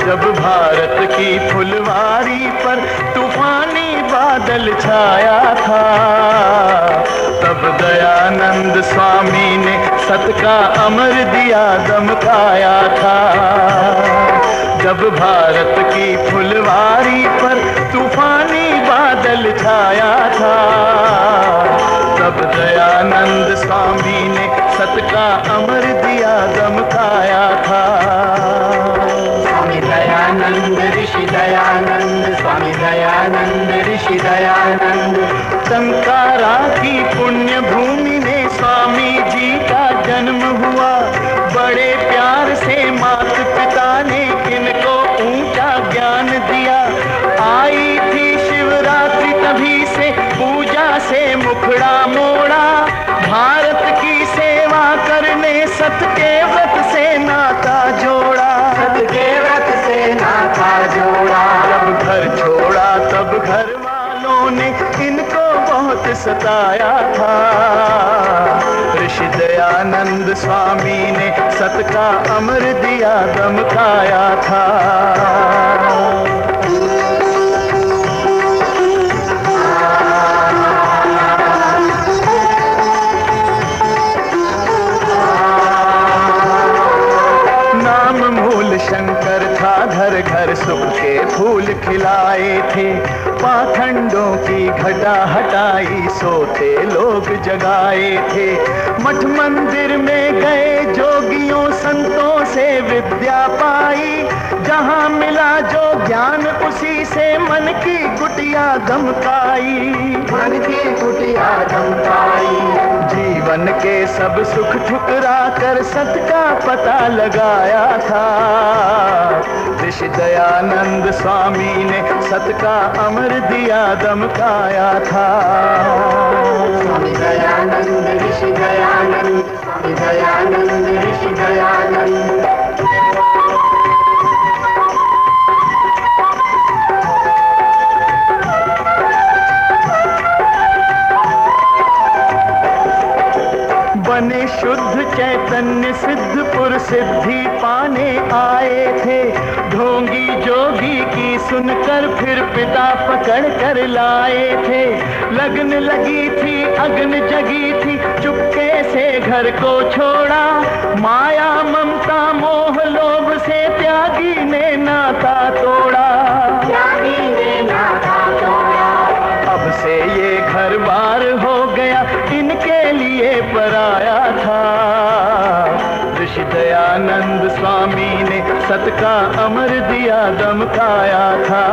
जब भारत की फुलवारी पर तूफानी बादल छाया था, तब दयानंद स्वामी ने सत का अमर दिया दमकाया था। जब भारत की फुलवारी पर तूफानी बादल छाया था, तब दयानंद स्वामी ने सत का अमर दिया दमकाया था। स्वामी दयानंद ऋषि दयानंद, स्वामी दयानंद ऋषि दयानंद। संकारा की पुण्य भूमि में स्वामी जी का जन्म हुआ। बड़े प्यार से माता पिता ने इनको ऊंचा ज्ञान दिया। आई थी शिवरात्रि तभी से पूजा से मुखड़ा मोड़ा। भारत की सेवा करने सत के व्रत से नाता जोड़ा, सत के व्रत से नाता जोड़ा। जब घर छोड़ा तब घर वालों ने इनको बहुत सताया था। ऋषि दयानंद स्वामी ने सत का अमर दिया दमकाया था। शंकर था, घर घर सुख के फूल खिलाए थे। पाखंडों की घटा हटाई, सोते लोग जगाए थे। मठ मंदिर में गए जोगियों संतों से विद्या पाई। जहां मिला जो ज्ञान उसी से मन की कुटिया दमकाई, मन की कुटिया दमकाई। जीवन के सब सुख ठुकरा कर सत का पता लगाया था। ऋषि दयानंद स्वामी ने सत का अमर दिया दमकाया था। स्वामी दयानंद ऋषि दयानंद, स्वामी दयानंद ऋषि दयानंद। बने शुद्ध चैतन्य सिद्धपुर सिद्धि पाने आए थे। ढोंगी जोगी की सुनकर फिर पिता पकड़ कर लाए थे। लगन लगी थी अग्न जगी थी, चुपके से घर को छोड़ा। माया ममता मोह लोभ से त्यागी ने नाता तोड़ा, त्यागी ने नाता तोड़ा। अब से ये घर बार हो गया, इनके लिए पराया था। ऋषि दयानंद स्वामी ने सत का अमर दिया दमकाया था।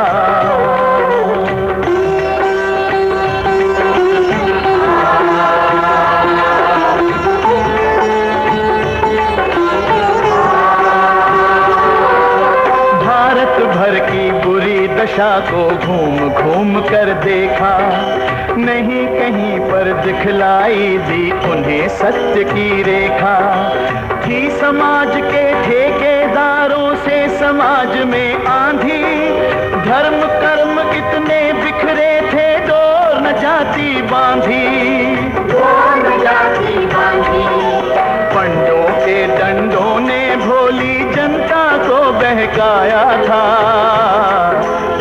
भारत भर की बुरी दशा को घूम घूम कर देखा, नहीं कहीं पर दिखलाई दी उन्हें सत्य की रेखा। थी समाज के ठेकेदारों से समाज में आंधी, धर्म कर्म इतने बिखरे थे, डोर न जाती बांधी, डोर न जाती बांधी। पंडों के डंडों ने भोली जनता को बहकाया था।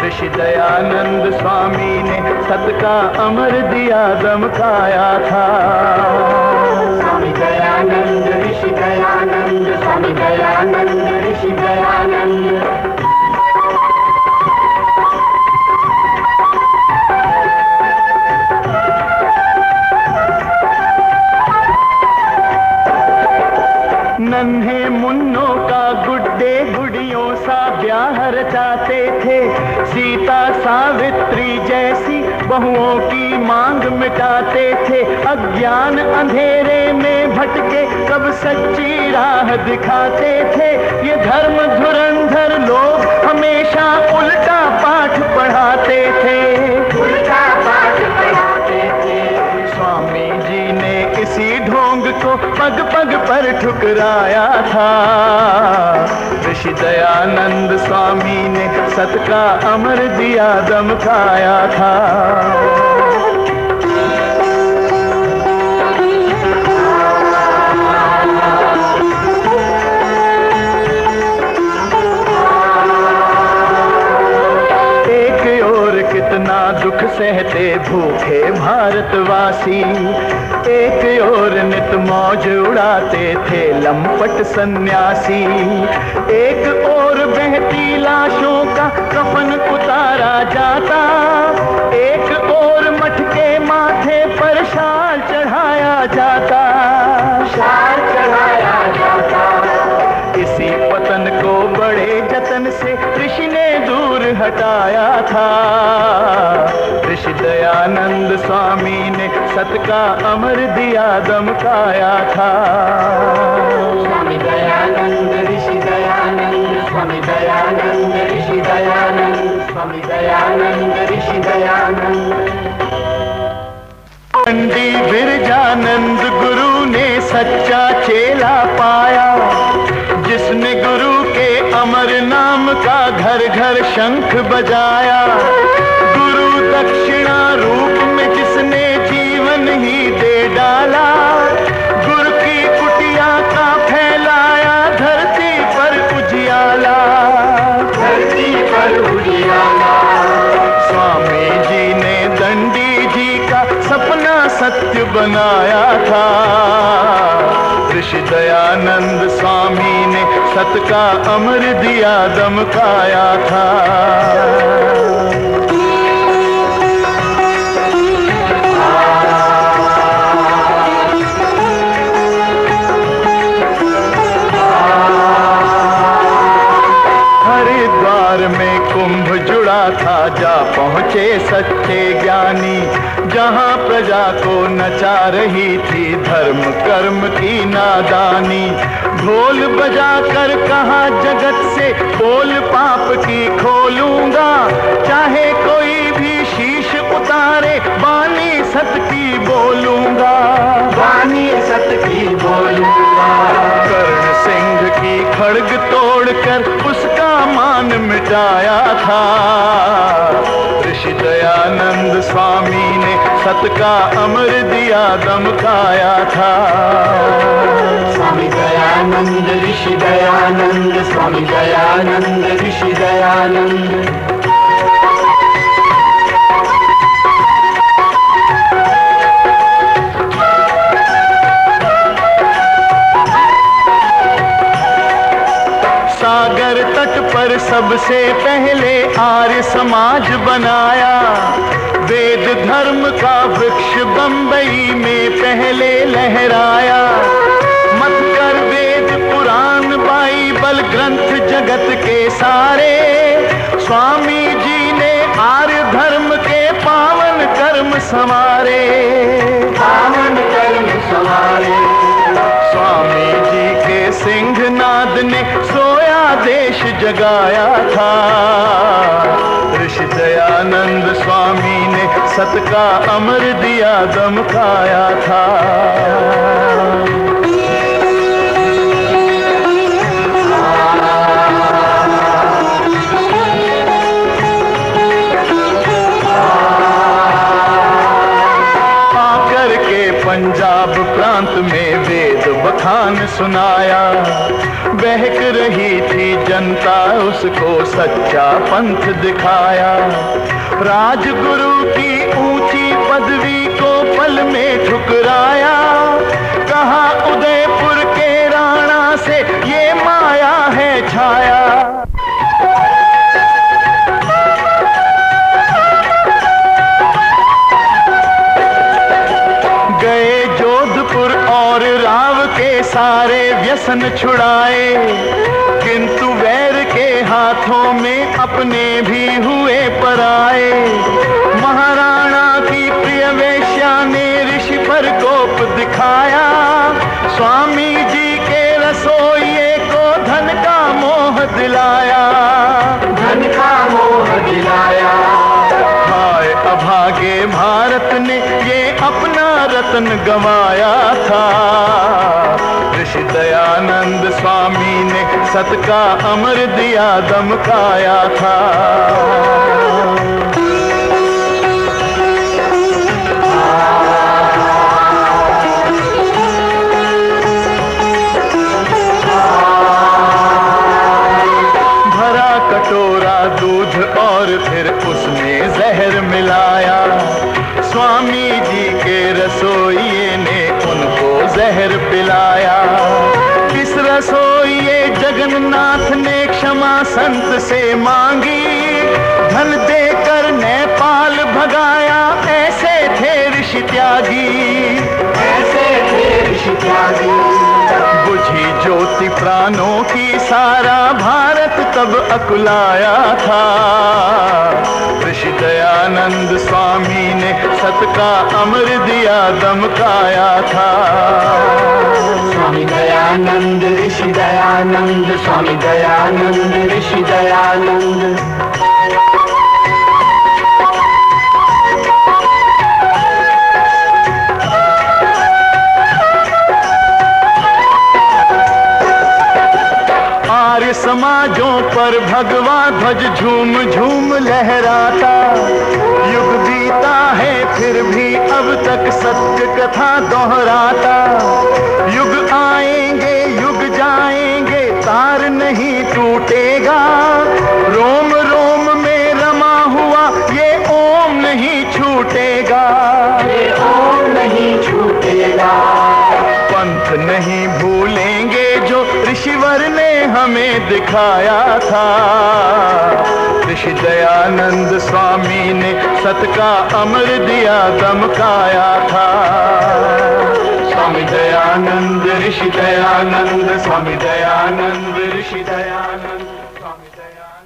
ऋषि दयानंद स्वामी ने सत का अमर दिया दमकाया था। स्वामी दयानंद ऋषि दयानंद, स्वामी दयानंद ऋषि दयानंद। नन्हे मुन्नों का गुड्डे गुड़ियों सा ब्याह रचाते थे। सीता सावित्री जैसी बहुओं की मांग मिटाते थे, अज्ञान अंधेरे में भटके कब सच्ची राह दिखाते थे। ये धर्म धुरंधर लोग हमेशा उल्टा पाठ पढ़ाते थे, उल्टा पाठ पढ़ाते थे। स्वामी जी ने इसी ढोंग को पग पग पर ठुकराया था। ऋषि दयानंद स्वामी ने सत का अमर दिया दमकाया था। कितना दुख सहते भूखे भारतवासी, एक ओर नित मौज उड़ाते थे लंपट सन्यासी। एक ओर बहती लाशों का कफन उतारा जाता, एक ओर मटके माथे पर शाल चढ़ाया जाता, शाल चढ़ाया जाता। इसी पतन को बड़े जतन से ऋषि ने दूर हटाया था। ऋषि दयानंद स्वामी ने सत का अमर दिया दमकाया था। स्वामी दयानंद ऋषि दयानंद, स्वामी दयानंद ऋषि दयानंद, स्वामी दयानंद ऋषि दयानंद। पंडी बिरजानंद गुरु ने सच्चा चेला पाया, जिसने गुरु के अमर नाम का घर घर शंख बजाया। गुरु दक्षिणा रूप में जिसने जीवन ही दे डाला, गुरु की कुटिया का फैलाया धरती पर उजियाला, धरती पर उजियाला। स्वामी जी ने दंडी जी का सपना सत्य बनाया था। ऋषि दयानंद स्वामी ने सत का अमर दिया दमकाया था। हरिद्वार में कुंभ जुड़ा था, जा पहुँचे सच्चे ज्ञानी, जहाँ प्रजा को नचा रही थी धर्म कर्म की नादानी। ढोल बजा कर कहा जगत से बोल पाप की खोलूंगा, चाहे कोई भी शीश उतारे बानी सत की बोलूंगा, वाणी सत की बोलूंगा। कर्ण सिंह की खड्ग तोड़कर उसका मान मिटाया था। ऋषि दयानंद स्वामी ने सत का अमर दिया दमकाया था। स्वामी दयानंद ऋषि दयानंद, स्वामी दयानंद ऋषि दयानंद। सागर तट पर सबसे पहले आर्य समाज बनाया, वेद धर्म का वृक्ष बंबई में पहले लहराया। मत कर वेद पुराण बाइबल ग्रंथ जगत के सारे, स्वामी जी ने आर्य धर्म के पावन कर्म संवारे, पावन कर्म संवारे। स्वामी जी के सिंहनाद ने सोया देश जगाया था। ऋषि दयानंद स्वामी ने सत का अमर दिया दमकाया था। आकर के पंजाब प्रांत में वेद बखान सुनाया, बहक रही थी जनता उसको सच्चा पंथ दिखाया। राजगुरु की ऊंची पदवी को पल में ठुकराया, कहा उदयपुर के राणा से ये माया है छाया। गए जोधपुर और राव के सारे व्यसन छुड़ाए, किंतु वैर के हाथों में अपने भी हुए पराए। महाराणा की प्रिय वेश्या ने ऋषि पर कोप दिखाया। स्वामी जी के रसोइये को धन का मोह दिलाया। धन का मोह दिलाया। हाय अभागे भारत ने ये अपना रत्न गंवाया था। ऋषि दयानंद स्वामी ने सत का अमर दिया दमकाया था। भरा कटोरा दूध और फिर उसमें जहर मिलाया। स्वामी जी के रसोइये ने उनको जहर पिलाया। इस रसोइये जगन्नाथ ने क्षमा संत से मांगी। धन देकर नेपाल भगाया, ऐसे थे ऋषि त्यागी। ऐसे थे ऋषि त्यागी। बुझी ज्योति प्राणों की, सारा भारत तब अकुलाया था। ऋषि दयानंद स्वामी ने सत का अमर दिया दमकाया था। स्वामी दयानंद ऋषि दयानंद, स्वामी दयानंद ऋषि दयानंद। आर्य समाजों पर भगवा ध्वज झूम झूम लहराता। युग बीता है फिर भी अब तक सत्य कथा दोहराता। युग आएंगे युग जाएंगे, तार नहीं टूटेगा। रोम रोम में रमा हुआ ये ओम नहीं छूटेगा। ये ओम नहीं छूटेगा। पंथ नहीं भूलेंगे जो ऋषिवर ने हमें दिखाया था। ऋषि दयानंद स्वामी ने सत का अमर दिया दमकाया था। स्वामी दयानंद ऋषि दयानंद, स्वामी दयानंद